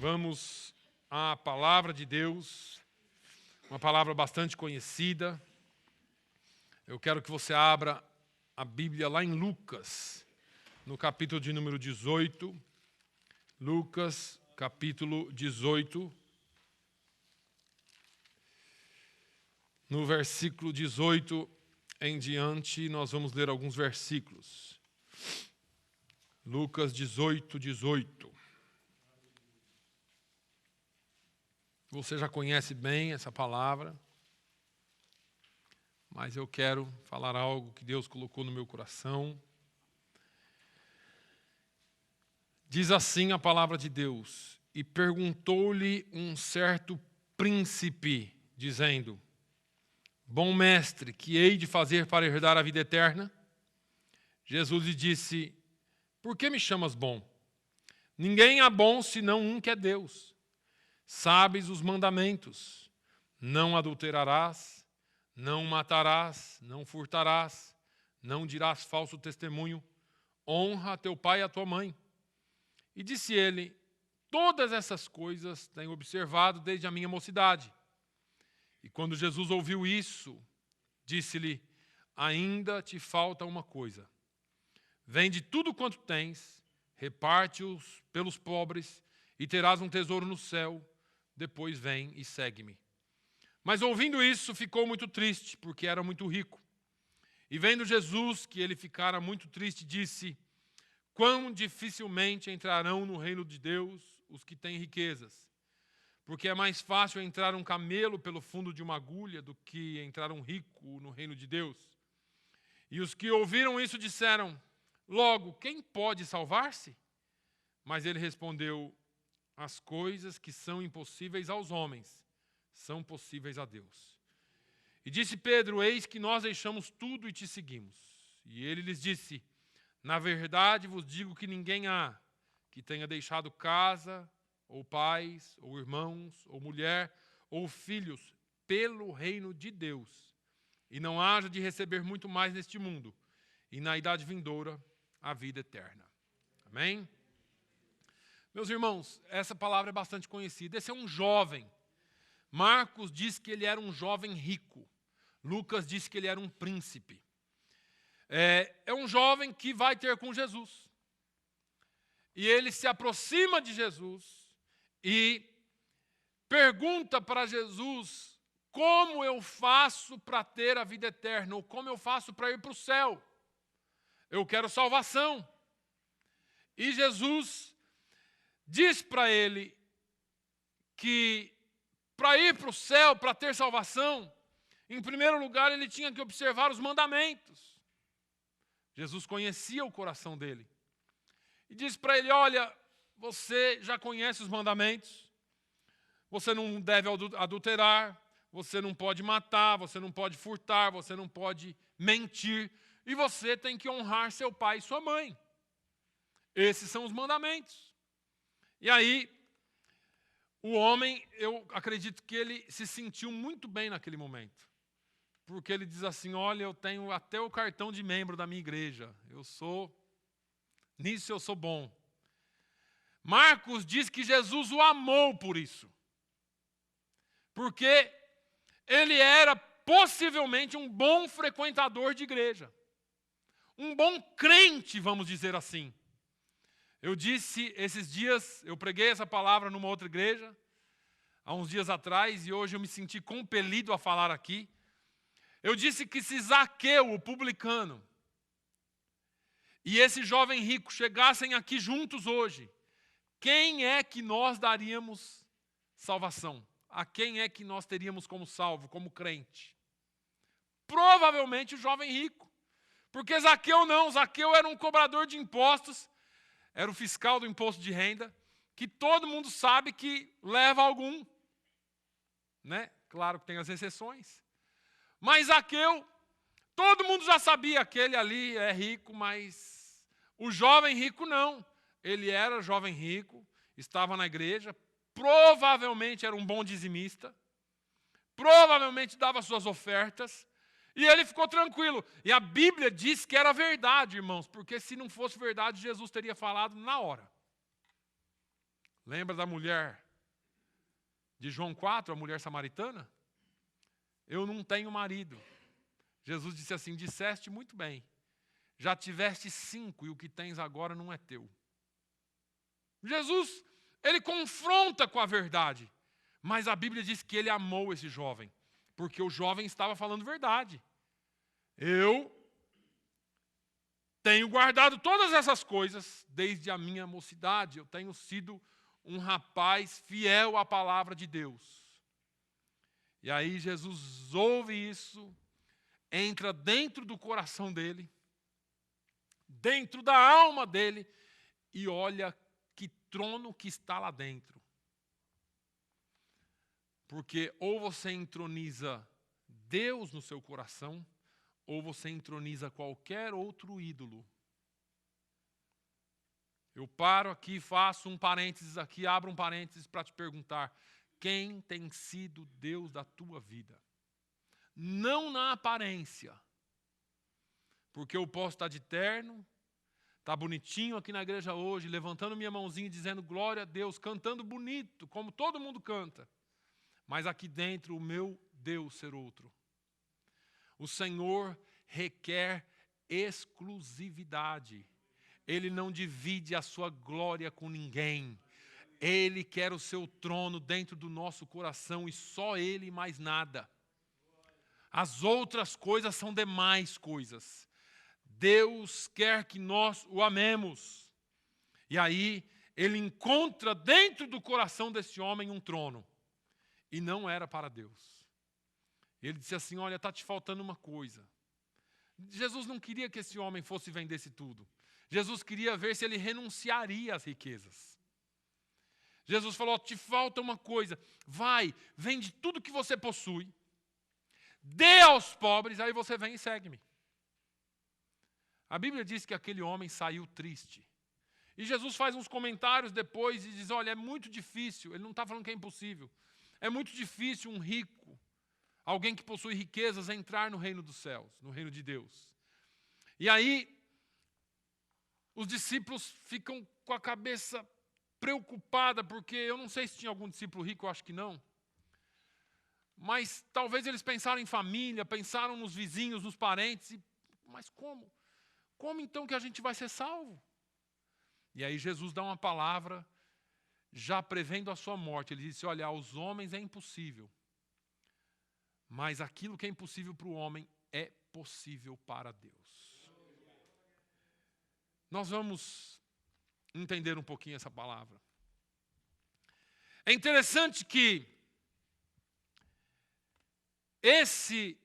Vamos à palavra de Deus, uma palavra bastante conhecida. Eu quero que você abra a Bíblia lá em Lucas, no capítulo de número 18. Lucas, capítulo 18. No versículo 18 em diante, nós vamos ler alguns versículos. Lucas 18, 18. Você já conhece bem essa palavra, mas eu quero falar algo que Deus colocou no meu coração. Diz assim a palavra de Deus: e perguntou-lhe um certo príncipe, dizendo: bom mestre, que hei de fazer para herdar a vida eterna? Jesus lhe disse: por que me chamas bom? Ninguém há bom senão um que é Deus. Sabes os mandamentos: não adulterarás, não matarás, não furtarás, não dirás falso testemunho, honra a teu pai e a tua mãe. E disse ele: todas essas coisas tenho observado desde a minha mocidade. E quando Jesus ouviu isso, disse-lhe: ainda te falta uma coisa. Vende tudo quanto tens, reparte-os pelos pobres, e terás um tesouro no céu. Depois vem e segue-me. Mas ouvindo isso, ficou muito triste, porque era muito rico. E vendo Jesus que ele ficara muito triste, disse: quão dificilmente entrarão no reino de Deus os que têm riquezas. Porque é mais fácil entrar um camelo pelo fundo de uma agulha do que entrar um rico no reino de Deus. E os que ouviram isso disseram: logo, quem pode salvar-se? Mas ele respondeu: as coisas que são impossíveis aos homens são possíveis a Deus. E disse Pedro: eis que nós deixamos tudo e te seguimos. E ele lhes disse: na verdade vos digo que ninguém há que tenha deixado casa, ou pais, ou irmãos, ou mulher, ou filhos, pelo reino de Deus, e não haja de receber muito mais neste mundo, e na idade vindoura a vida eterna. Amém? Meus irmãos, essa palavra é bastante conhecida. Esse é um jovem. Marcos diz que ele era um jovem rico. Lucas diz que ele era um príncipe. É um jovem que vai ter com Jesus. E ele se aproxima de Jesus e pergunta para Jesus: como eu faço para ter a vida eterna? Ou como eu faço para ir para o céu? Eu quero salvação. E Jesus diz para ele que para ir para o céu, para ter salvação, em primeiro lugar ele tinha que observar os mandamentos. Jesus conhecia o coração dele. E diz para ele: olha, você já conhece os mandamentos, você não deve adulterar, você não pode matar, você não pode furtar, você não pode mentir, e você tem que honrar seu pai e sua mãe. Esses são os mandamentos. E aí, o homem, eu acredito que ele se sentiu muito bem naquele momento. Porque ele diz assim: olha, eu tenho até o cartão de membro da minha igreja. Nisso eu sou bom. Marcos diz que Jesus o amou por isso. Porque ele era possivelmente um bom frequentador de igreja. Um bom crente, vamos dizer assim. Eu disse esses dias, eu preguei essa palavra numa outra igreja, há uns dias atrás, e hoje eu me senti compelido a falar aqui. Eu disse que se Zaqueu, o publicano, e esse jovem rico chegassem aqui juntos hoje, quem é que nós daríamos salvação? A quem é que nós teríamos como salvo, como crente? Provavelmente o jovem rico. Porque Zaqueu não, Zaqueu era um cobrador de impostos, era o fiscal do imposto de renda, que todo mundo sabe que leva algum. Né? Claro que tem as exceções. Mas Zaqueu, todo mundo já sabia que aquele ali é rico, mas o jovem rico não. Ele era jovem rico, estava na igreja, provavelmente era um bom dizimista, provavelmente dava suas ofertas, e ele ficou tranquilo. E a Bíblia diz que era verdade, irmãos, porque se não fosse verdade, Jesus teria falado na hora. Lembra da mulher de João 4, a mulher samaritana? Eu não tenho marido. Jesus disse assim, disseste muito bem. Já tiveste 5 e o que tens agora não é teu. Jesus, ele confronta com a verdade. Mas a Bíblia diz que ele amou esse jovem. Porque o jovem estava falando verdade. Eu tenho guardado todas essas coisas desde a minha mocidade. Eu tenho sido um rapaz fiel à palavra de Deus. E aí Jesus ouve isso, entra dentro do coração dele, dentro da alma dele, e olha que trono que está lá dentro. Porque ou você entroniza Deus no seu coração, ou você entroniza qualquer outro ídolo. Eu paro aqui, faço um parênteses aqui, abro um parênteses para te perguntar, quem tem sido Deus da tua vida? Não na aparência. Porque eu posso estar de terno, estar bonitinho aqui na igreja hoje, levantando minha mãozinha e dizendo glória a Deus, cantando bonito, como todo mundo canta. Mas aqui dentro o meu Deus ser outro. O Senhor requer exclusividade. Ele não divide a sua glória com ninguém. Ele quer o seu trono dentro do nosso coração e só Ele e mais nada. As outras coisas são demais coisas. Deus quer que nós o amemos. E aí ele encontra dentro do coração desse homem um trono. E não era para Deus. Ele disse assim, olha, está te faltando uma coisa. Jesus não queria que esse homem fosse e vendesse tudo. Jesus queria ver se ele renunciaria às riquezas. Jesus falou, te falta uma coisa. Vai, vende tudo que você possui. Dê aos pobres, aí você vem e segue-me. A Bíblia diz que aquele homem saiu triste. E Jesus faz uns comentários depois e diz, olha, é muito difícil. Ele não está falando que é impossível. É muito difícil um rico, alguém que possui riquezas, entrar no reino dos céus, no reino de Deus. E aí, os discípulos ficam com a cabeça preocupada, porque eu não sei se tinha algum discípulo rico, eu acho que não. Mas talvez eles pensaram em família, pensaram nos vizinhos, nos parentes. Mas como? Como então que a gente vai ser salvo? E aí Jesus dá uma palavra, já prevendo a sua morte. Ele disse, olha, aos homens é impossível. Mas aquilo que é impossível para o homem é possível para Deus. Nós vamos entender um pouquinho essa palavra. É interessante que esse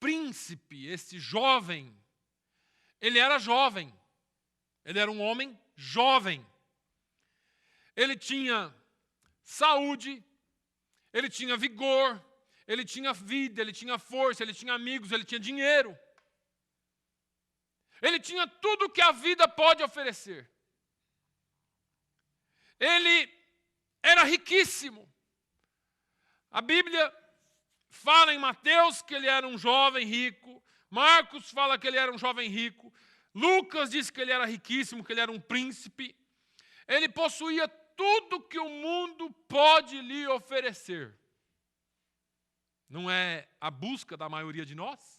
príncipe, esse jovem, ele era jovem. Ele era um homem jovem. Ele tinha saúde, ele tinha vigor, ele tinha vida, ele tinha força, ele tinha amigos, ele tinha dinheiro. Ele tinha tudo que a vida pode oferecer. Ele era riquíssimo. A Bíblia fala em Mateus que ele era um jovem rico. Marcos fala que ele era um jovem rico. Lucas diz que ele era riquíssimo, que ele era um príncipe. Ele possuía tudo que o mundo pode lhe oferecer. Não é a busca da maioria de nós?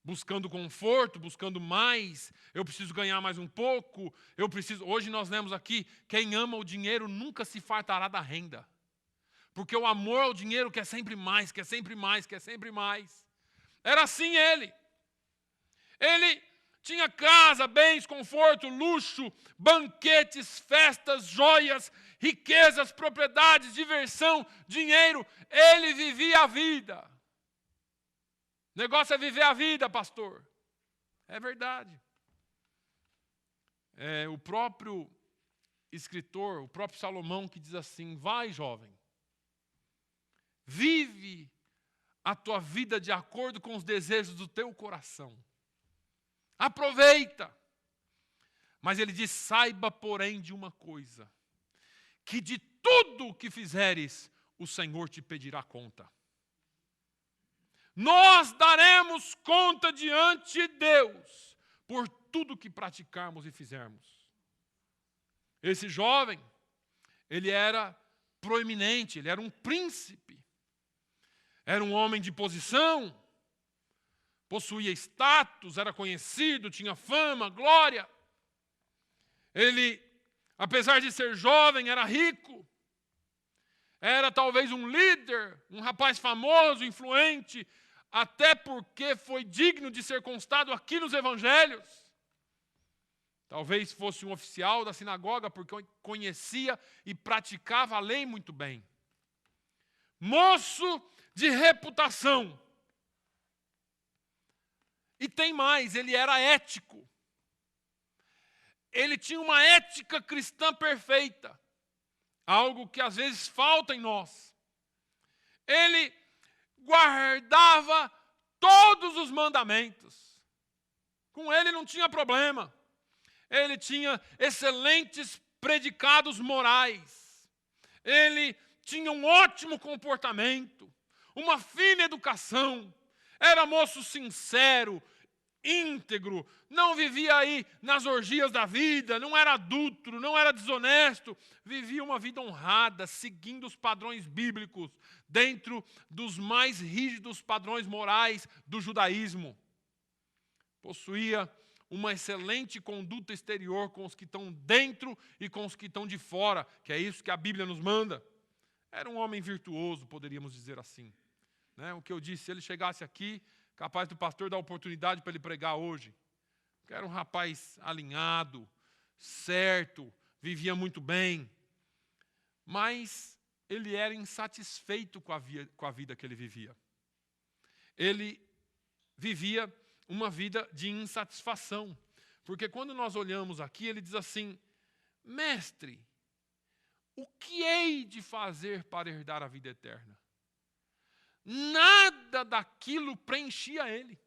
Buscando conforto, buscando mais, eu preciso ganhar mais um pouco, eu preciso... Hoje nós lemos aqui, quem ama o dinheiro nunca se fartará da renda. Porque o amor ao dinheiro quer sempre mais, quer sempre mais, quer sempre mais. Era assim ele. Ele tinha casa, bens, conforto, luxo, banquetes, festas, joias, riquezas, propriedades, diversão, dinheiro. Ele vivia a vida. O negócio é viver a vida, pastor. É verdade. O próprio escritor, o próprio Salomão, que diz assim, vai, jovem, vive a tua vida de acordo com os desejos do teu coração. Aproveita. Mas ele diz, saiba, porém, de uma coisa, que de tudo o que fizeres, o Senhor te pedirá conta. Nós daremos conta diante de Deus por tudo que praticarmos e fizermos. Esse jovem, ele era proeminente, ele era um príncipe. Era um homem de posição, possuía status, era conhecido, tinha fama, glória. Ele, apesar de ser jovem, era rico. Era talvez um líder, um rapaz famoso, influente, até porque foi digno de ser constado aqui nos evangelhos. Talvez fosse um oficial da sinagoga, porque conhecia e praticava a lei muito bem. Moço de reputação. E tem mais, ele era ético. Ele tinha uma ética cristã perfeita. Algo que às vezes falta em nós. Ele guardava todos os mandamentos. Com ele não tinha problema. Ele tinha excelentes predicados morais. Ele tinha um ótimo comportamento, uma fina educação. Era moço sincero, íntegro, não vivia aí nas orgias da vida, não era adúltero, não era desonesto, vivia uma vida honrada, seguindo os padrões bíblicos, dentro dos mais rígidos padrões morais do judaísmo. Possuía uma excelente conduta exterior com os que estão dentro e com os que estão de fora, que é isso que a Bíblia nos manda. Era um homem virtuoso, poderíamos dizer assim. Né? O que eu disse, se ele chegasse aqui, capaz do pastor dar oportunidade para ele pregar hoje. Era um rapaz alinhado, certo, vivia muito bem. Mas ele era insatisfeito com a vida que ele vivia. Ele vivia uma vida de insatisfação. Porque quando nós olhamos aqui, ele diz assim: mestre, o que hei de fazer para herdar a vida eterna? Nada daquilo preenchia ele.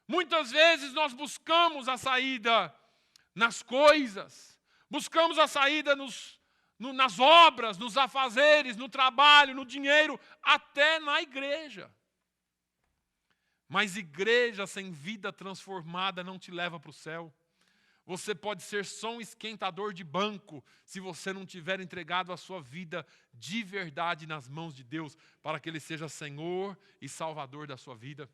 Muitas vezes nós buscamos a saída nas coisas, buscamos a saída nas obras, nos afazeres, no trabalho, no dinheiro, até na igreja. Mas igreja sem vida transformada não te leva para o céu. Você pode ser só um esquentador de banco se você não tiver entregado a sua vida de verdade nas mãos de Deus, para que Ele seja Senhor e Salvador da sua vida.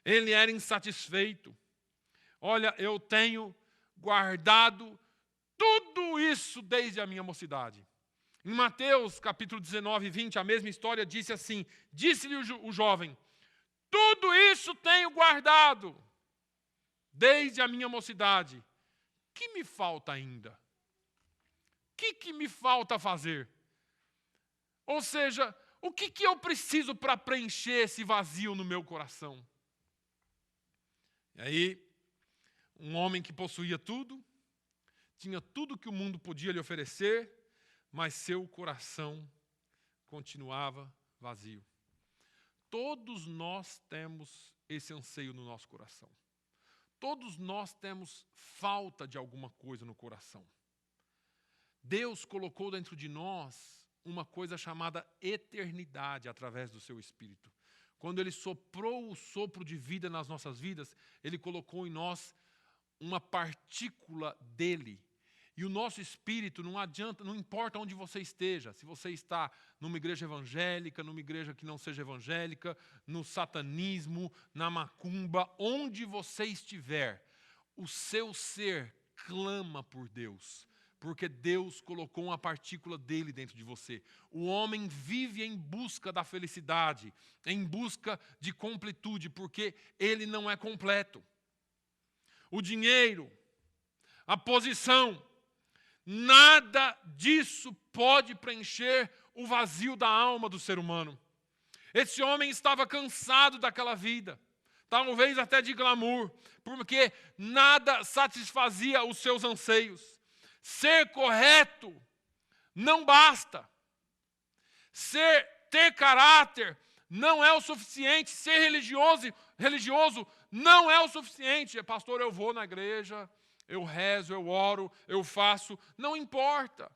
Ele era insatisfeito. Olha, eu tenho guardado tudo isso desde a minha mocidade. Em Mateus capítulo 19, 20, a mesma história disse assim: disse-lhe o jovem: tudo isso tenho guardado desde a minha mocidade. Que me falta ainda? Que me falta fazer? Ou seja, o que eu preciso para preencher esse vazio no meu coração? E aí, um homem que possuía tudo, tinha tudo que o mundo podia lhe oferecer, mas seu coração continuava vazio. Todos nós temos esse anseio no nosso coração. Todos nós temos falta de alguma coisa no coração. Deus colocou dentro de nós uma coisa chamada eternidade através do seu Espírito. Quando Ele soprou o sopro de vida nas nossas vidas, Ele colocou em nós uma partícula dele. E o nosso espírito, não adianta, não importa onde você esteja, se você está numa igreja evangélica, numa igreja que não seja evangélica, no satanismo, na macumba, onde você estiver, o seu ser clama por Deus, porque Deus colocou uma partícula dele dentro de você. O homem vive em busca da felicidade, em busca de completude, porque ele não é completo. O dinheiro, a posição, nada disso pode preencher o vazio da alma do ser humano. Esse homem estava cansado daquela vida, talvez até de glamour, porque nada satisfazia os seus anseios. Ser correto não basta. Ter caráter não é o suficiente. Ser religioso não é o suficiente. Pastor, eu vou na igreja, eu rezo, eu oro, eu faço. Não importa.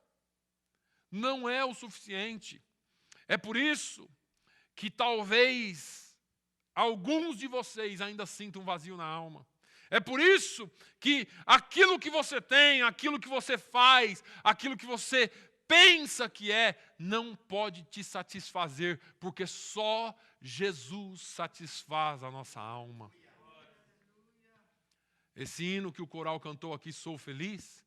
Não é o suficiente. É por isso que talvez alguns de vocês ainda sintam um vazio na alma. É por isso que aquilo que você tem, aquilo que você faz, aquilo que você pensa que não pode te satisfazer, porque só Jesus satisfaz a nossa alma. Esse hino que o coral cantou aqui, Sou Feliz,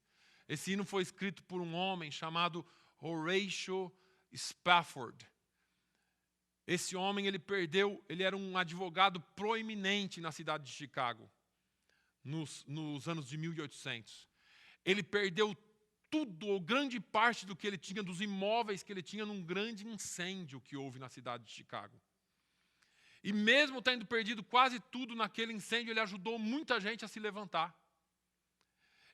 esse hino foi escrito por um homem chamado Horatio Spafford. Esse homem, ele era um advogado proeminente na cidade de Chicago, nos anos de 1800. Ele perdeu tudo, ou grande parte do que ele tinha, dos imóveis que ele tinha, num grande incêndio que houve na cidade de Chicago. E mesmo tendo perdido quase tudo naquele incêndio, ele ajudou muita gente a se levantar.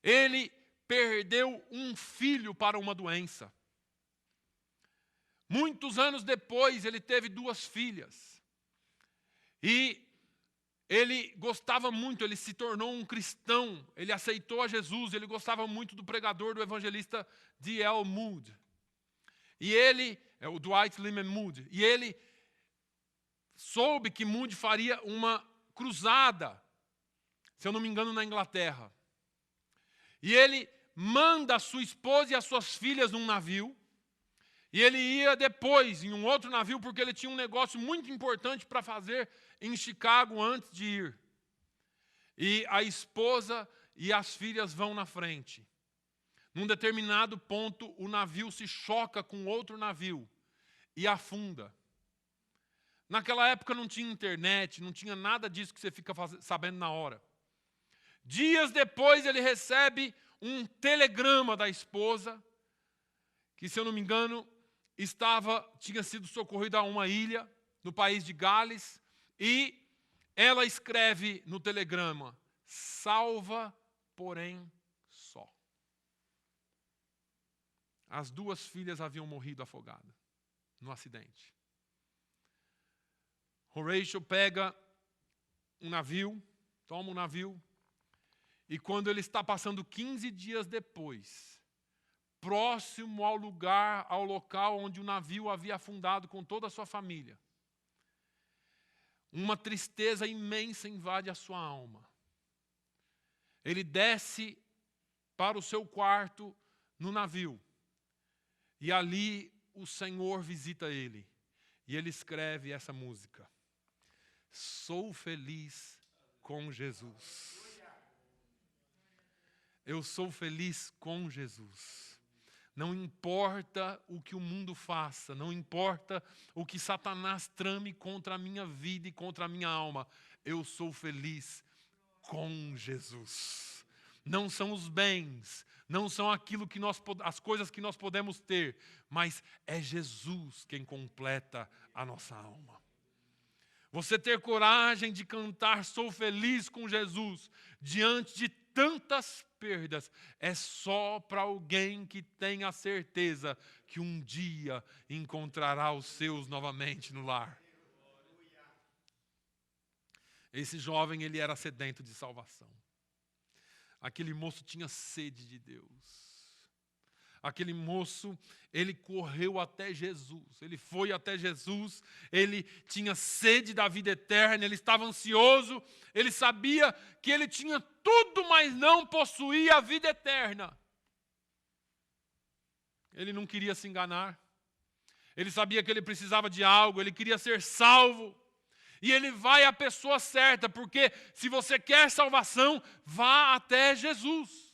Ele perdeu um filho para uma doença. Muitos anos depois, ele teve 2 filhas. E ele gostava muito, ele se tornou um cristão, ele aceitou a Jesus, ele gostava muito do pregador, do evangelista D.L. Moody. E ele, o Dwight Lyman Moody, e ele soube que Moody faria uma cruzada, se eu não me engano, na Inglaterra. E ele manda a sua esposa e as suas filhas num navio, e ele ia depois em um outro navio, porque ele tinha um negócio muito importante para fazer em Chicago antes de ir. E a esposa e as filhas vão na frente. Num determinado ponto, o navio se choca com outro navio e afunda. Naquela época não tinha internet, não tinha nada disso que você fica sabendo na hora. Dias depois ele recebe um telegrama da esposa, que, se eu não me engano, tinha sido socorrida a uma ilha no país de Gales, e ela escreve no telegrama: salva, porém só. As 2 filhas haviam morrido afogadas no acidente. Horatio pega um navio, toma um navio, e quando ele está passando 15 dias depois, próximo ao local onde o navio havia afundado com toda a sua família, uma tristeza imensa invade a sua alma. Ele desce para o seu quarto no navio, e ali o Senhor visita ele, e ele escreve essa música: Sou feliz com Jesus. Eu sou feliz com Jesus. Não importa o que o mundo faça, não importa o que Satanás trame contra a minha vida e contra a minha alma, eu sou feliz com Jesus. Não são os bens, não são as coisas que nós podemos ter, mas é Jesus quem completa a nossa alma. Você ter coragem de cantar Sou Feliz com Jesus diante de tantas perdas é só para alguém que tem a certeza que um dia encontrará os seus novamente no lar. Esse jovem, ele era sedento de salvação. Aquele moço tinha sede de Deus. Aquele moço, ele correu até Jesus, ele foi até Jesus, ele tinha sede da vida eterna, ele estava ansioso, ele sabia que ele tinha tudo, mas não possuía a vida eterna. Ele não queria se enganar, ele sabia que ele precisava de algo, ele queria ser salvo. E ele vai à pessoa certa, porque se você quer salvação, vá até Jesus.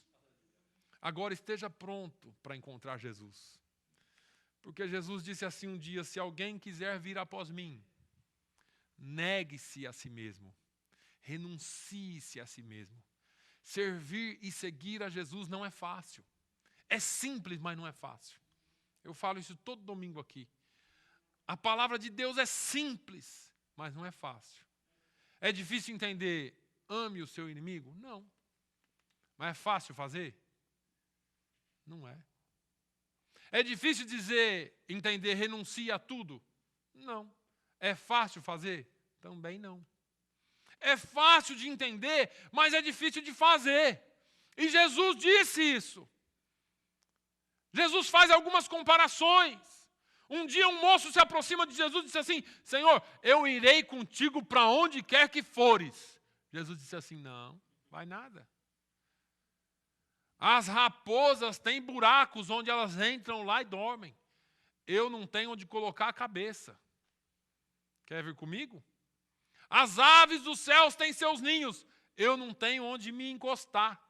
Agora esteja pronto para encontrar Jesus. Porque Jesus disse assim um dia: se alguém quiser vir após mim, negue-se a si mesmo, renuncie-se a si mesmo. Servir e seguir a Jesus não é fácil. É simples, mas não é fácil. Eu falo isso todo domingo aqui. A palavra de Deus é simples, mas não é fácil. É difícil entender, ame o seu inimigo? Não. Mas é fácil fazer? Não é. É difícil entender, renuncie a tudo? Não. É fácil fazer? Também não. É fácil de entender, mas é difícil de fazer. E Jesus disse isso. Jesus faz algumas comparações. Um dia um moço se aproxima de Jesus e disse assim: Senhor, eu irei contigo para onde quer que fores. Jesus disse assim: não, Vai nada. As raposas têm buracos onde elas entram lá e dormem. Eu não tenho onde colocar a cabeça. Quer vir comigo? As aves dos céus têm seus ninhos. Eu não tenho onde me encostar.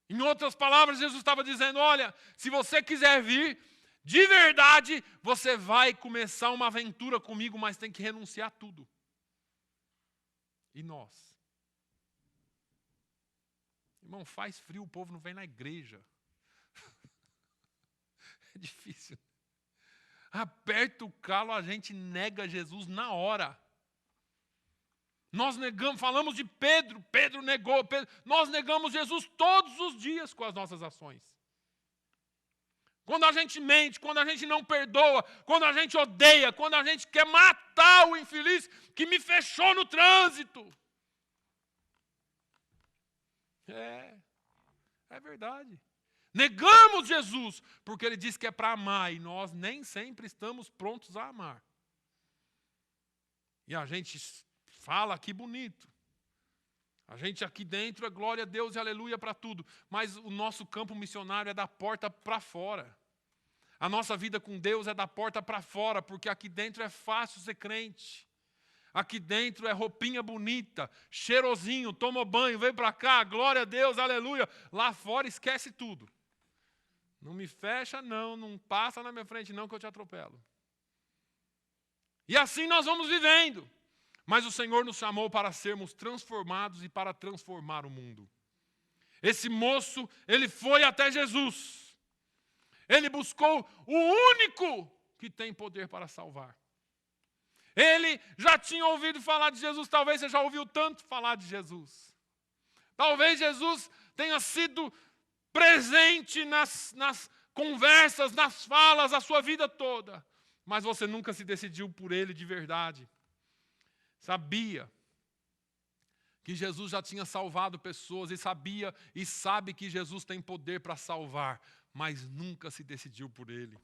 Em outras palavras, Jesus estava dizendo, olha, se você quiser vir, de verdade, você vai começar uma aventura comigo, mas tem que renunciar a tudo. E nós? Irmão, faz frio, o povo não vem na igreja. É difícil. Aperta o calo, a gente nega Jesus na hora. Nós negamos, falamos de Pedro, Pedro negou, nós negamos Jesus todos os dias com as nossas ações. Quando a gente mente, quando a gente não perdoa, quando a gente odeia, quando a gente quer matar o infeliz que me fechou no trânsito. É verdade. Negamos Jesus, porque ele diz que é para amar, e nós nem sempre estamos prontos a amar. E a gente fala aqui bonito. A gente aqui dentro é glória a Deus e aleluia para tudo. Mas o nosso campo missionário é da porta para fora. A nossa vida com Deus é da porta para fora, porque aqui dentro é fácil ser crente. Aqui dentro é roupinha bonita, cheirosinho, toma banho, vem para cá, glória a Deus, aleluia. Lá fora esquece tudo. Não me fecha não, não passa na minha frente não que eu te atropelo. E assim nós vamos vivendo. Mas o Senhor nos chamou para sermos transformados e para transformar o mundo. Esse moço, ele foi até Jesus. Ele buscou o único que tem poder para salvar. Ele já tinha ouvido falar de Jesus, talvez você já ouviu tanto falar de Jesus. Talvez Jesus tenha sido presente nas conversas, nas falas, a sua vida toda. Mas você nunca se decidiu por ele de verdade. Sabia que Jesus já tinha salvado pessoas e sabia e sabe que Jesus tem poder para salvar, mas nunca se decidiu por ele.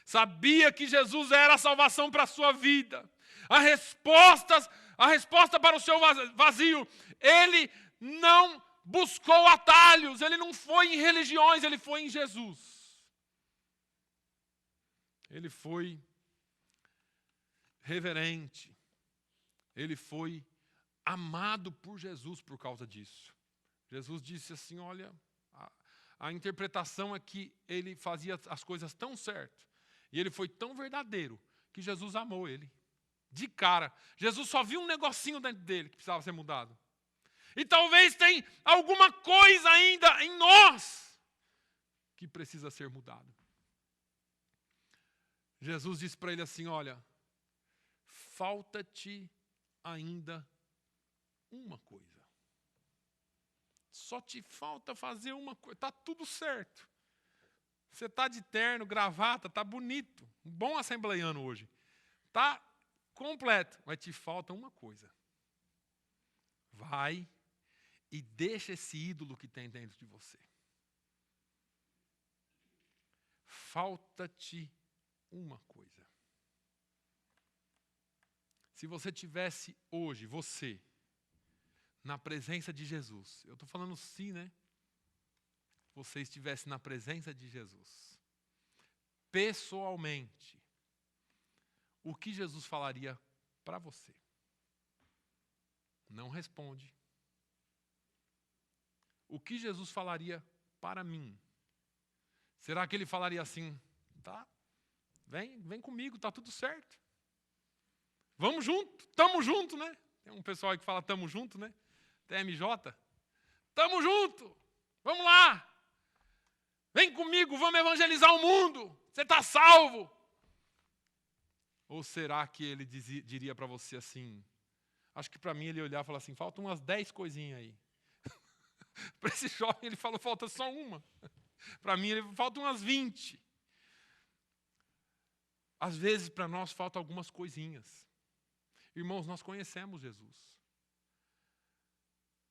Sabia que Jesus era a salvação para a sua vida. A resposta para o seu vazio. Ele não buscou atalhos, ele não foi em religiões, ele foi em Jesus. Ele foi reverente. Ele foi amado por Jesus por causa disso. Jesus disse assim, olha, a interpretação é que ele fazia as coisas tão certo, e ele foi tão verdadeiro, que Jesus amou ele. De cara. Jesus só viu um negocinho dentro dele que precisava ser mudado. E talvez tenha alguma coisa ainda em nós que precisa ser mudado. Jesus disse para ele assim, olha, falta-te ainda uma coisa. Só te falta fazer uma coisa. Está tudo certo. Você está de terno, gravata, está bonito. Um bom assembleiano hoje. Está completo. Mas te falta uma coisa. Vai e deixa esse ídolo que tem dentro de você. Falta-te uma coisa. Se você tivesse hoje, você, na presença de Jesus, eu estou falando sim, né? Você estivesse na presença de Jesus, pessoalmente, o que Jesus falaria para você? Não responde. O que Jesus falaria para mim? Será que ele falaria assim, tá? Vem comigo, tá tudo certo. Vamos junto, tamo junto, né? Tem um pessoal aí que fala tamo junto, né? TMJ. Tamo junto, vamos lá. Vem comigo, vamos evangelizar o mundo. Você está salvo. Ou será que ele diria para você assim, acho que para mim ele olhar e falar assim, faltam umas 10 coisinhas aí. Para esse jovem ele falou, falta só uma. Para mim ele falta umas 20. Às vezes para nós faltam algumas coisinhas. Irmãos, nós conhecemos Jesus.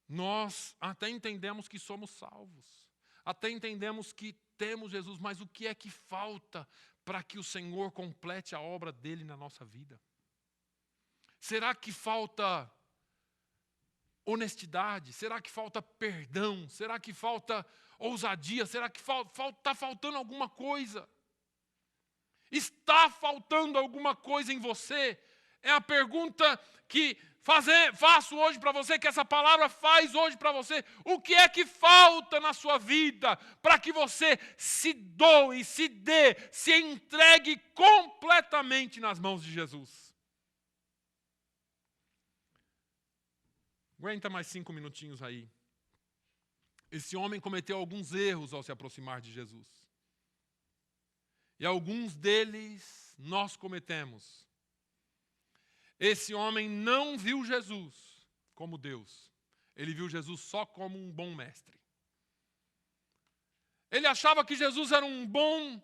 Nós até entendemos que somos salvos. Até entendemos que temos Jesus, mas o que é que falta para que o Senhor complete a obra dele na nossa vida? Será que falta honestidade? Será que falta perdão? Será que falta ousadia? Será que está faltando alguma coisa? Está faltando alguma coisa em você? É a pergunta que faço hoje para você, que essa palavra faz hoje para você. O que é que falta na sua vida para que você se doe, se dê, se entregue completamente nas mãos de Jesus? Aguenta mais 5 minutinhos aí. Esse homem cometeu alguns erros ao se aproximar de Jesus. E alguns deles nós cometemos. Esse homem não viu Jesus como Deus. Ele viu Jesus só como um bom mestre. Ele achava que Jesus era um bom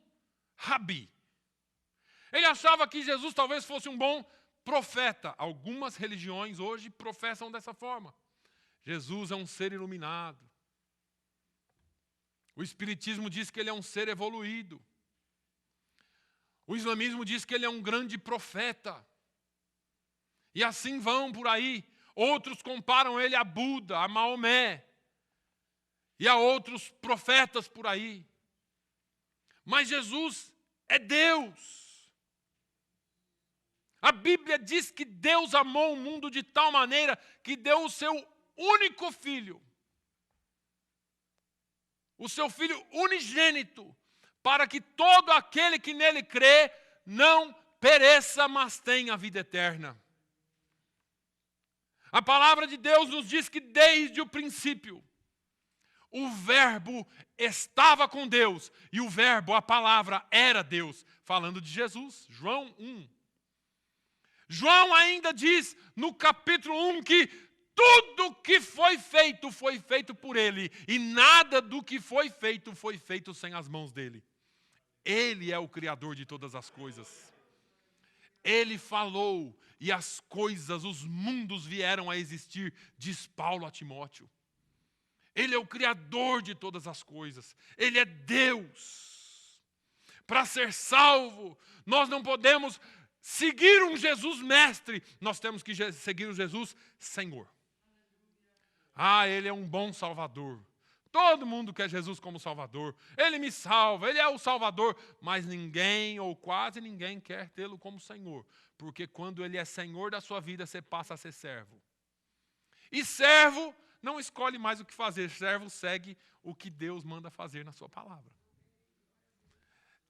rabi. Ele achava que Jesus talvez fosse um bom profeta. Algumas religiões hoje professam dessa forma. Jesus é um ser iluminado. O Espiritismo diz que ele é um ser evoluído. O Islamismo diz que ele é um grande profeta. E assim vão por aí. Outros comparam ele a Buda, a Maomé. E a outros profetas por aí. Mas Jesus é Deus. A Bíblia diz que Deus amou o mundo de tal maneira que deu o seu único filho. O seu filho unigênito. Para que todo aquele que nele crê não pereça, mas tenha a vida eterna. A palavra de Deus nos diz que desde o princípio, o verbo estava com Deus, e o verbo, a palavra, era Deus. Falando de Jesus, João 1. João ainda diz no capítulo 1 que tudo que foi feito por ele, e nada do que foi feito sem as mãos dele. Ele é o Criador de todas as coisas. Ele falou e as coisas, os mundos vieram a existir, diz Paulo a Timóteo. Ele é o Criador de todas as coisas. Ele é Deus. Para ser salvo, nós não podemos seguir um Jesus mestre, nós temos que seguir o Jesus Senhor. Ele é um bom Salvador. Todo mundo quer Jesus como Salvador. Ele me salva, Ele é o Salvador. Mas ninguém, ou quase ninguém, quer tê-lo como Senhor. Porque quando Ele é Senhor da sua vida, você passa a ser servo. E servo não escolhe mais o que fazer. Servo segue o que Deus manda fazer na sua palavra.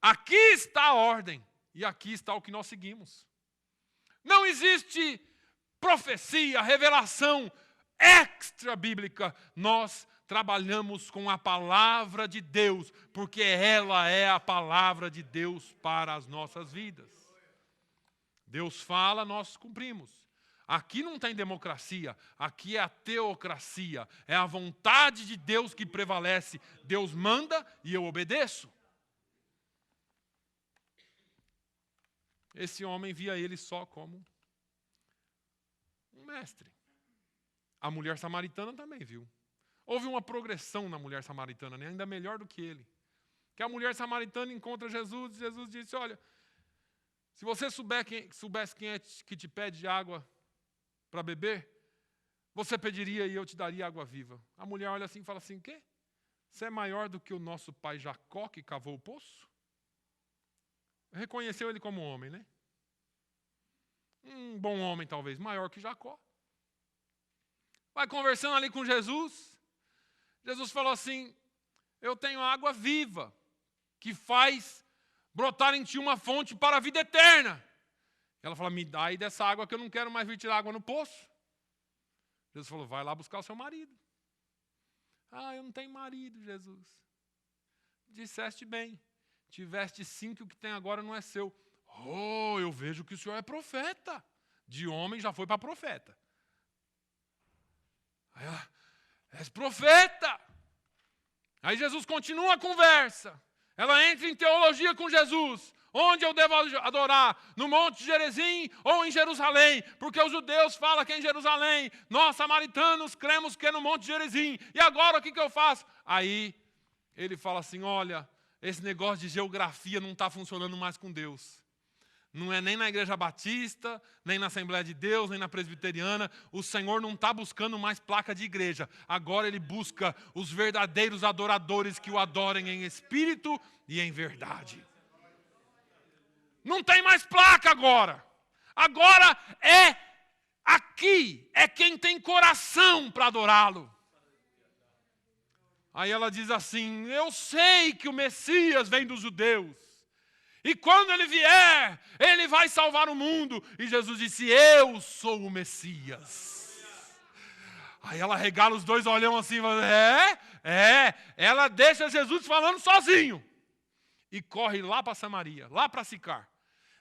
Aqui está a ordem. E aqui está o que nós seguimos. Não existe profecia, revelação extra bíblica. Nós trabalhamos com a palavra de Deus, porque ela é a palavra de Deus para as nossas vidas. Deus fala, nós cumprimos. Aqui não tem democracia, aqui é a teocracia. É a vontade de Deus que prevalece. Deus manda e eu obedeço. Esse homem via ele só como um mestre. A mulher samaritana também viu. Houve uma progressão na mulher samaritana, né? Ainda melhor do que ele. Que a mulher samaritana encontra Jesus e Jesus disse, olha, se você soubesse quem é que te pede água para beber, você pediria e eu te daria água viva. A mulher olha assim e fala assim, quê? Você é maior do que o nosso pai Jacó que cavou o poço? Reconheceu ele como homem, né? Um bom homem talvez, maior que Jacó. Vai conversando ali com Jesus. Jesus falou assim, eu tenho água viva, que faz brotar em ti uma fonte para a vida eterna. Ela falou, me dá aí dessa água que eu não quero mais vir tirar água no poço. Jesus falou, vai lá buscar o seu marido. Eu não tenho marido, Jesus. Disseste bem, tiveste 5 e o que tem agora não é seu. Eu vejo que o senhor é profeta. De homem já foi para profeta. Aí ela, és profeta. Aí Jesus continua a conversa. Ela entra em teologia com Jesus. Onde eu devo adorar? No Monte Gerizim ou em Jerusalém? Porque os judeus falam que é em Jerusalém. Nós, samaritanos, cremos que é no Monte Gerizim. E agora o que eu faço? Aí ele fala assim, olha, esse negócio de geografia não está funcionando mais com Deus. Não é nem na Igreja Batista, nem na Assembleia de Deus, nem na Presbiteriana. O Senhor não está buscando mais placa de igreja. Agora Ele busca os verdadeiros adoradores que o adorem em espírito e em verdade. Não tem mais placa agora. Agora é aqui, é quem tem coração para adorá-lo. Aí ela diz assim: eu sei que o Messias vem dos judeus. E quando ele vier, ele vai salvar o mundo. E Jesus disse: eu sou o Messias. Aí ela regala os dois olhão assim, ela deixa Jesus falando sozinho. E corre lá para Samaria, lá para Sicar.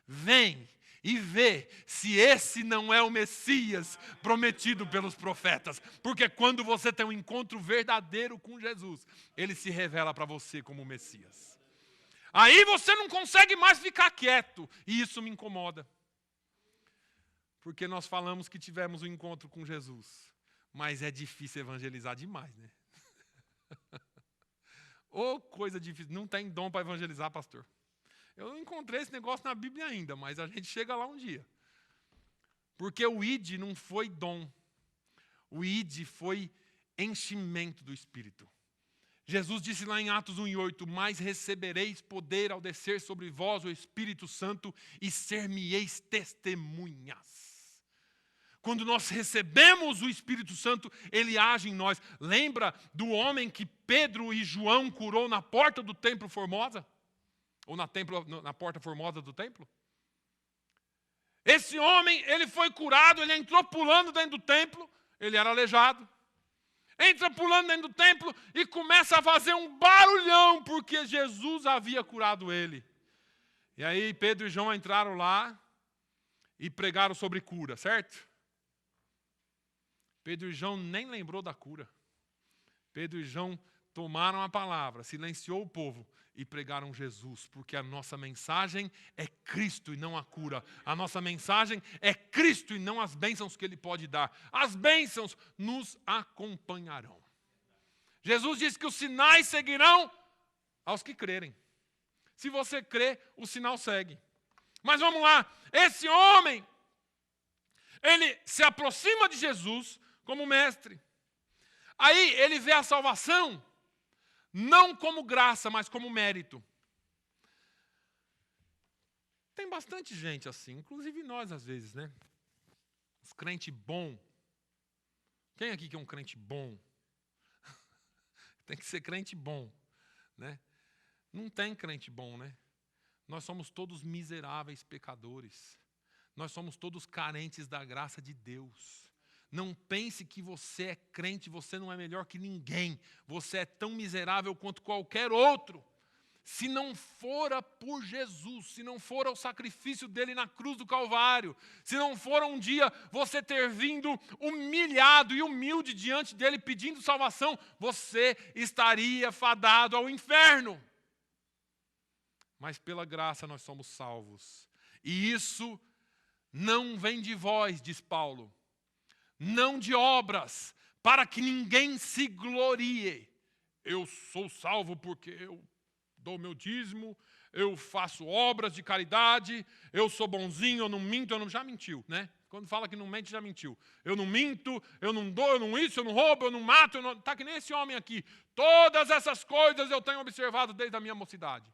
Vem e vê se esse não é o Messias prometido pelos profetas. Porque quando você tem um encontro verdadeiro com Jesus, ele se revela para você como o Messias. Aí você não consegue mais ficar quieto. E isso me incomoda. Porque nós falamos que tivemos um encontro com Jesus. Mas é difícil evangelizar demais, né? Ô, coisa difícil. Não tem dom para evangelizar, pastor. Eu não encontrei esse negócio na Bíblia ainda, mas a gente chega lá um dia. Porque o ID não foi dom. O ID foi enchimento do Espírito. Jesus disse lá em Atos 1:8, mas recebereis poder ao descer sobre vós o Espírito Santo e ser-me-eis testemunhas. Quando nós recebemos o Espírito Santo, ele age em nós. Lembra do homem que Pedro e João curou na porta do templo Formosa? Ou na porta formosa do templo? Esse homem, ele foi curado, ele entrou pulando dentro do templo, ele era aleijado. Entra pulando dentro do templo e começa a fazer um barulhão, porque Jesus havia curado ele. E aí Pedro e João entraram lá e pregaram sobre cura, certo? Pedro e João nem lembrou da cura. Pedro e João tomaram a palavra, silenciou o povo e pregaram Jesus, porque a nossa mensagem é Cristo e não a cura. A nossa mensagem é Cristo e não as bênçãos que Ele pode dar. As bênçãos nos acompanharão. Jesus disse que os sinais seguirão aos que crerem. Se você crê, o sinal segue. Mas vamos lá, esse homem, ele se aproxima de Jesus como mestre. Aí ele vê a salvação não como graça, mas como mérito. Tem bastante gente assim, inclusive nós às vezes, né? Os crentes bons. Quem aqui que é um crente bom? Tem que ser crente bom, né? Não tem crente bom, né? Nós somos todos miseráveis pecadores. Nós somos todos carentes da graça de Deus. Não pense que você é crente, você não é melhor que ninguém. Você é tão miserável quanto qualquer outro. Se não fora por Jesus, se não for o sacrifício dele na cruz do Calvário, se não for um dia você ter vindo humilhado e humilde diante dele pedindo salvação, você estaria fadado ao inferno. Mas pela graça nós somos salvos. E isso não vem de vós, diz Paulo. Não de obras, para que ninguém se glorie. Eu sou salvo porque eu dou meu dízimo, eu faço obras de caridade, eu sou bonzinho, eu não minto, já mentiu, né? Quando fala que não mente, já mentiu. Eu não minto, eu não dou, eu não isso, eu não roubo, eu não mato, tá que nem esse homem aqui. Todas essas coisas eu tenho observado desde a minha mocidade.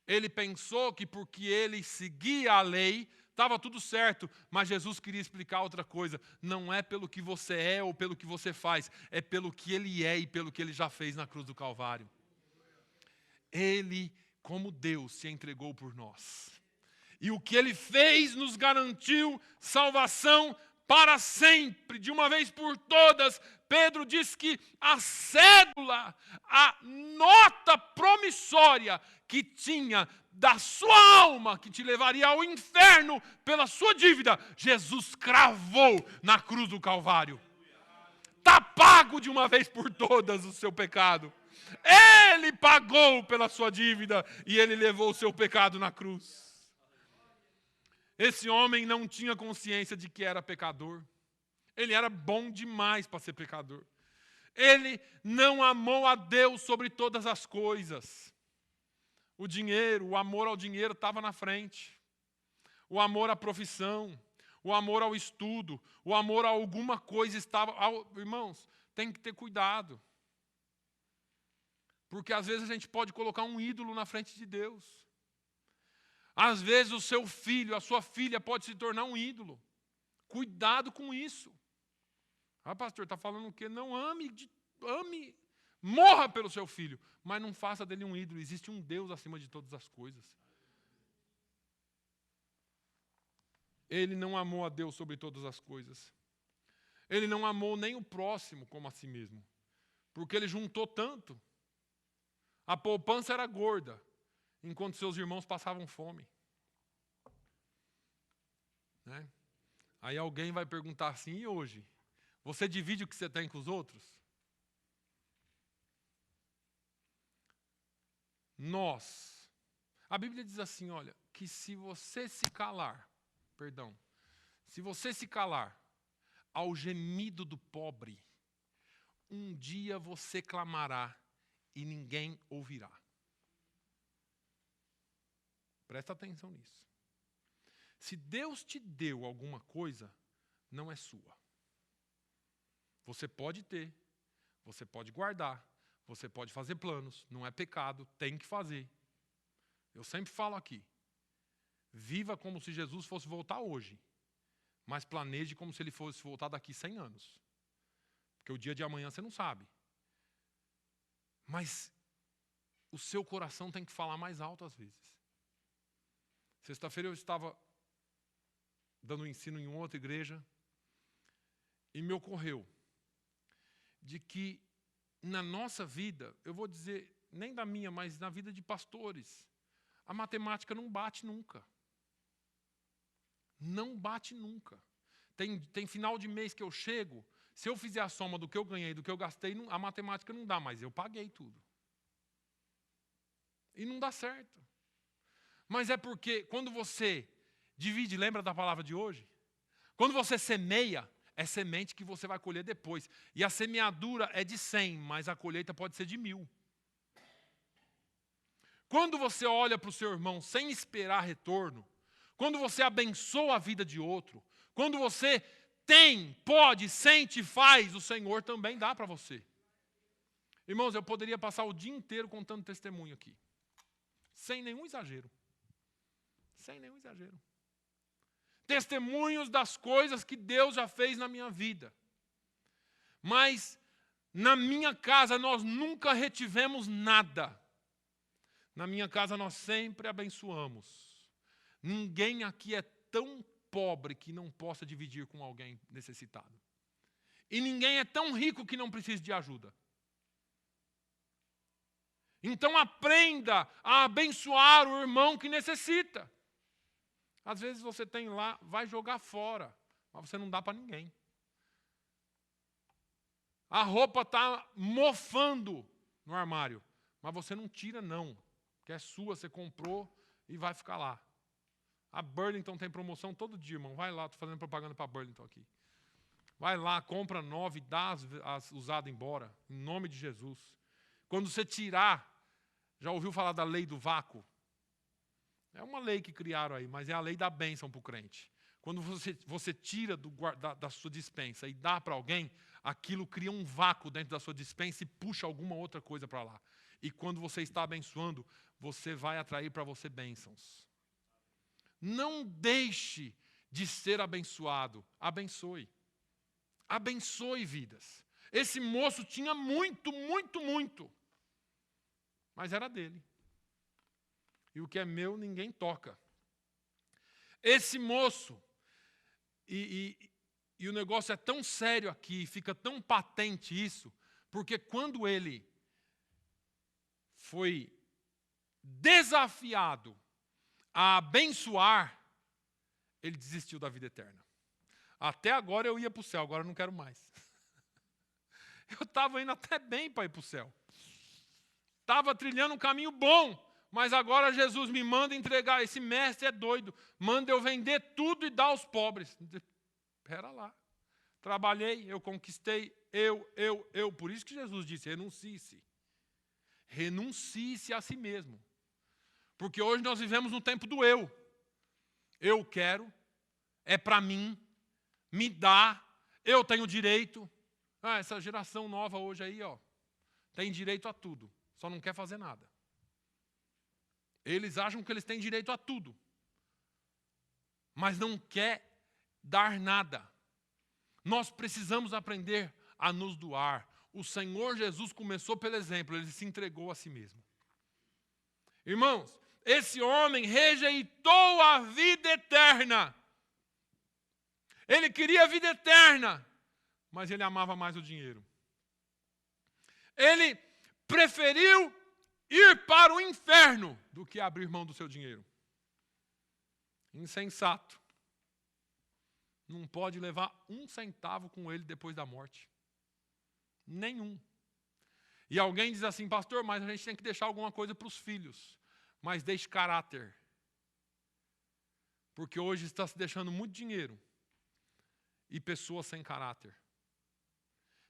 Ele pensou que porque ele seguia a lei, estava tudo certo, mas Jesus queria explicar outra coisa. Não é pelo que você é ou pelo que você faz, é pelo que Ele é e pelo que Ele já fez na cruz do Calvário. Ele, como Deus, se entregou por nós. E o que Ele fez nos garantiu salvação para sempre, de uma vez por todas. Pedro diz que a cédula, a nota promissória que tinha da sua alma, que te levaria ao inferno pela sua dívida, Jesus cravou na cruz do Calvário. Está pago de uma vez por todas o seu pecado. Ele pagou pela sua dívida e ele levou o seu pecado na cruz. Esse homem não tinha consciência de que era pecador. Ele era bom demais para ser pecador. Ele não amou a Deus sobre todas as coisas. O dinheiro, o amor ao dinheiro estava na frente. o amor à profissão, o amor ao estudo, o amor a alguma coisa estava... Irmãos, tem que ter cuidado. Porque às vezes a gente pode colocar um ídolo na frente de Deus. Às vezes o seu filho, a sua filha pode se tornar um ídolo. Cuidado com isso. Ah, pastor, está falando o quê? Não, ame, morra pelo seu filho, mas não faça dele um ídolo. Existe um Deus acima de todas as coisas. Ele não amou a Deus sobre todas as coisas. Ele não amou nem o próximo como a si mesmo, porque ele juntou tanto. A poupança era gorda, enquanto seus irmãos passavam fome. Né? Aí alguém vai perguntar assim, e hoje? Você divide o que você tem com os outros? Nós. A Bíblia diz assim, olha, que se você se calar ao gemido do pobre, um dia você clamará e ninguém ouvirá. Presta atenção nisso. Se Deus te deu alguma coisa, não é sua. Você pode ter, você pode guardar, você pode fazer planos, não é pecado, tem que fazer. Eu sempre falo aqui, viva como se Jesus fosse voltar hoje, mas planeje como se ele fosse voltar daqui 100 anos. Porque o dia de amanhã você não sabe. Mas o seu coração tem que falar mais alto às vezes. Sexta-feira eu estava dando um ensino em outra igreja e me ocorreu de que na nossa vida, eu vou dizer, nem da minha, mas na vida de pastores, a matemática não bate nunca. Não bate nunca. Tem final de mês que eu chego, se eu fizer a soma do que eu ganhei, do que eu gastei, a matemática não dá, mas eu paguei tudo. E não dá certo. Mas é porque quando você divide, lembra da palavra de hoje? Quando você semeia, é semente que você vai colher depois. E a semeadura é de 100, mas a colheita pode ser de 1000. Quando você olha para o seu irmão sem esperar retorno, quando você abençoa a vida de outro, quando você tem, pode, sente, faz, o Senhor também dá para você. Irmãos, eu poderia passar o dia inteiro contando testemunho aqui. Sem nenhum exagero. Sem nenhum exagero. Testemunhos das coisas que Deus já fez na minha vida. Mas na minha casa nós nunca retivemos nada. Na minha casa nós sempre abençoamos. Ninguém aqui é tão pobre que não possa dividir com alguém necessitado. E ninguém é tão rico que não precise de ajuda. Então aprenda a abençoar o irmão que necessita. Às vezes você tem lá, vai jogar fora, mas você não dá para ninguém. A roupa está mofando no armário, mas você não tira não, que é sua, você comprou e vai ficar lá. A Burlington tem promoção todo dia, irmão. Vai lá, estou fazendo propaganda para a Burlington aqui. Vai lá, compra 9 e dá as usadas embora, em nome de Jesus. Quando você tirar, já ouviu falar da lei do vácuo? É uma lei que criaram aí, mas é a lei da bênção para o crente. Quando você tira da sua despensa e dá para alguém, aquilo cria um vácuo dentro da sua despensa e puxa alguma outra coisa para lá. E quando você está abençoando, você vai atrair para você bênçãos. Não deixe de ser abençoado. Abençoe. Abençoe vidas. Esse moço tinha muito, muito, muito. Mas era dele. E o que é meu, ninguém toca. Esse moço, e o negócio é tão sério aqui, fica tão patente isso, porque quando ele foi desafiado a abençoar, ele desistiu da vida eterna. Até agora eu ia para o céu, agora eu não quero mais. Eu estava indo até bem para ir para o céu. Estava trilhando um caminho bom, mas agora Jesus me manda entregar. Esse mestre é doido, manda eu vender tudo e dar aos pobres. Espera lá. Trabalhei, eu conquistei, eu. Por isso que Jesus disse, renuncie-se. Renuncie-se a si mesmo. Porque hoje nós vivemos no tempo do eu. Eu quero, é para mim, me dá, eu tenho direito. Essa geração nova hoje aí, tem direito a tudo, só não quer fazer nada. Eles acham que eles têm direito a tudo, mas não quer dar nada. Nós precisamos aprender a nos doar. O Senhor Jesus começou pelo exemplo, ele se entregou a si mesmo. Irmãos, esse homem rejeitou a vida eterna. Ele queria a vida eterna, mas ele amava mais o dinheiro. Ele preferiu ir para o inferno do que abrir mão do seu dinheiro. Insensato. Não pode levar 1 centavo com ele depois da morte. Nenhum. E alguém diz assim, pastor, mas a gente tem que deixar alguma coisa para os filhos. Mas deixe caráter. Porque hoje está se deixando muito dinheiro e pessoas sem caráter.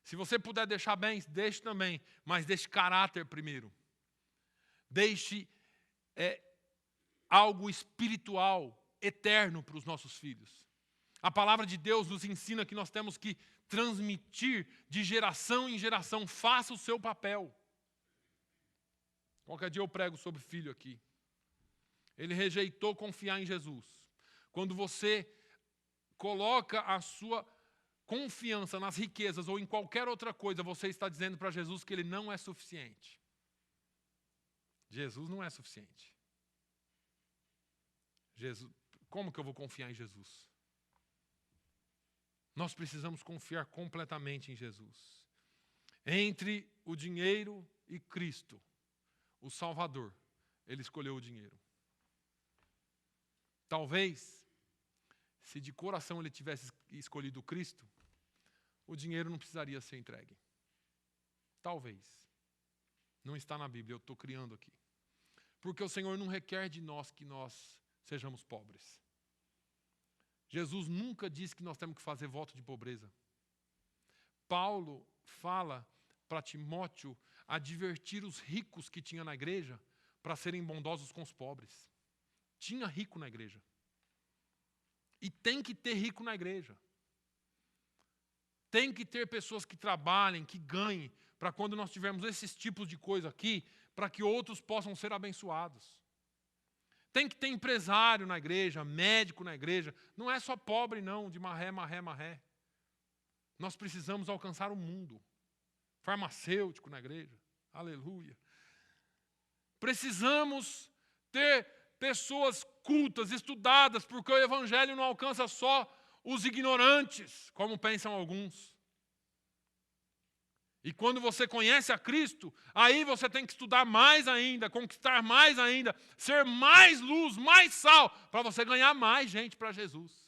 Se você puder deixar bens, deixe também, mas deixe caráter primeiro. Deixe algo espiritual, eterno para os nossos filhos. A palavra de Deus nos ensina que nós temos que transmitir de geração em geração. Faça o seu papel. Qualquer dia eu prego sobre filho aqui. Ele rejeitou confiar em Jesus. Quando você coloca a sua confiança nas riquezas ou em qualquer outra coisa, você está dizendo para Jesus que ele não é suficiente. Jesus não é suficiente. Como que eu vou confiar em Jesus? Nós precisamos confiar completamente em Jesus. Entre o dinheiro e Cristo, o Salvador, ele escolheu o dinheiro. Talvez, se de coração ele tivesse escolhido Cristo, o dinheiro não precisaria ser entregue. Talvez. Não está na Bíblia, eu estou criando aqui. Porque o Senhor não requer de nós que nós sejamos pobres. Jesus nunca disse que nós temos que fazer voto de pobreza. Paulo fala para Timóteo advertir os ricos que tinha na igreja para serem bondosos com os pobres. Tinha rico na igreja. E tem que ter rico na igreja. Tem que ter pessoas que trabalhem, que ganhem, para quando nós tivermos esses tipos de coisa aqui, para que outros possam ser abençoados. Tem que ter empresário na igreja, médico na igreja. Não é só pobre, não, de marré, marré, marré. Nós precisamos alcançar o mundo. Farmacêutico na igreja. Aleluia. Precisamos ter pessoas cultas, estudadas, porque o evangelho não alcança só os ignorantes, como pensam alguns. E quando você conhece a Cristo, aí você tem que estudar mais ainda, conquistar mais ainda, ser mais luz, mais sal, para você ganhar mais gente para Jesus.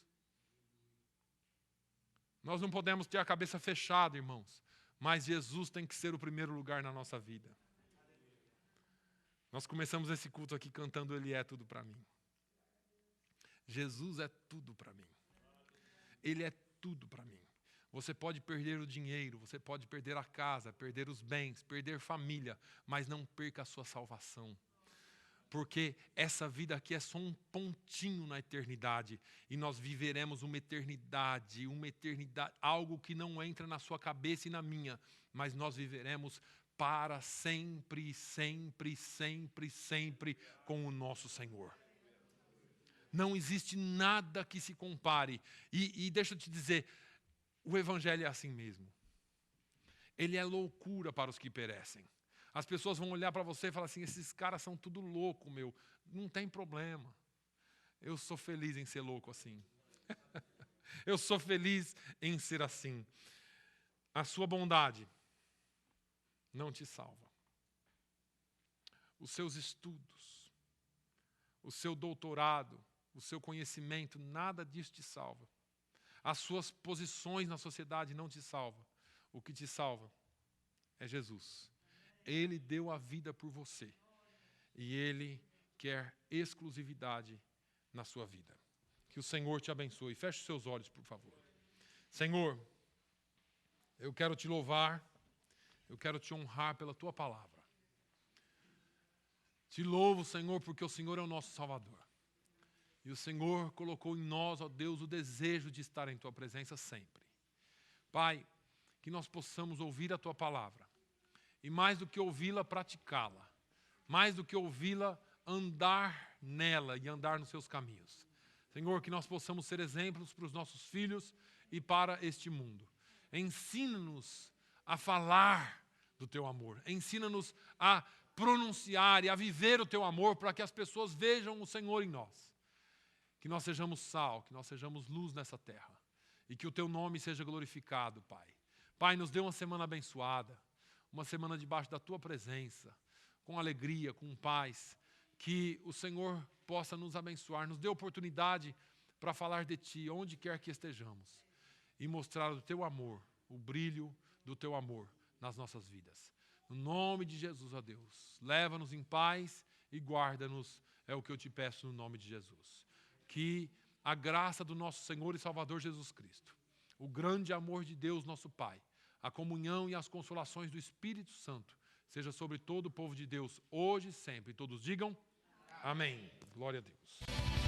Nós não podemos ter a cabeça fechada, irmãos, mas Jesus tem que ser o primeiro lugar na nossa vida. Nós começamos esse culto aqui cantando Ele é tudo para mim. Jesus é tudo para mim. Ele é tudo para mim. Você pode perder o dinheiro, você pode perder a casa, perder os bens, perder família, mas não perca a sua salvação. Porque essa vida aqui é só um pontinho na eternidade. E nós viveremos uma eternidade, algo que não entra na sua cabeça e na minha, mas nós viveremos para sempre, sempre, sempre, sempre com o nosso Senhor. Não existe nada que se compare. E deixa eu te dizer, o evangelho é assim mesmo. Ele é loucura para os que perecem. As pessoas vão olhar para você e falar assim, esses caras são tudo louco, meu. Não tem problema. Eu sou feliz em ser louco assim. Eu sou feliz em ser assim. A sua bondade não te salva. Os seus estudos, o seu doutorado, o seu conhecimento, nada disso te salva. As suas posições na sociedade não te salvam. O que te salva é Jesus. Ele deu a vida por você. E Ele quer exclusividade na sua vida. Que o Senhor te abençoe. Feche os seus olhos, por favor. Senhor, eu quero te louvar, eu quero te honrar pela tua palavra. Te louvo, Senhor, porque o Senhor é o nosso Salvador. E o Senhor colocou em nós, ó Deus, o desejo de estar em Tua presença sempre. Pai, que nós possamos ouvir a Tua palavra. E mais do que ouvi-la, praticá-la. Mais do que ouvi-la, andar nela e andar nos Seus caminhos. Senhor, que nós possamos ser exemplos para os nossos filhos e para este mundo. Ensina-nos a falar do Teu amor. Ensina-nos a pronunciar e a viver o Teu amor para que as pessoas vejam o Senhor em nós. Que nós sejamos sal, que nós sejamos luz nessa terra. E que o Teu nome seja glorificado, Pai. Pai, nos dê uma semana abençoada. Uma semana debaixo da Tua presença. Com alegria, com paz. Que o Senhor possa nos abençoar. Nos dê oportunidade para falar de Ti, onde quer que estejamos. E mostrar o Teu amor, o brilho do Teu amor nas nossas vidas. No nome de Jesus, ó Deus. Leva-nos em paz e guarda-nos. É o que eu te peço no nome de Jesus. Que a graça do nosso Senhor e Salvador Jesus Cristo, o grande amor de Deus, nosso Pai, a comunhão e as consolações do Espírito Santo, seja sobre todo o povo de Deus, hoje e sempre. Todos digam amém. Glória a Deus.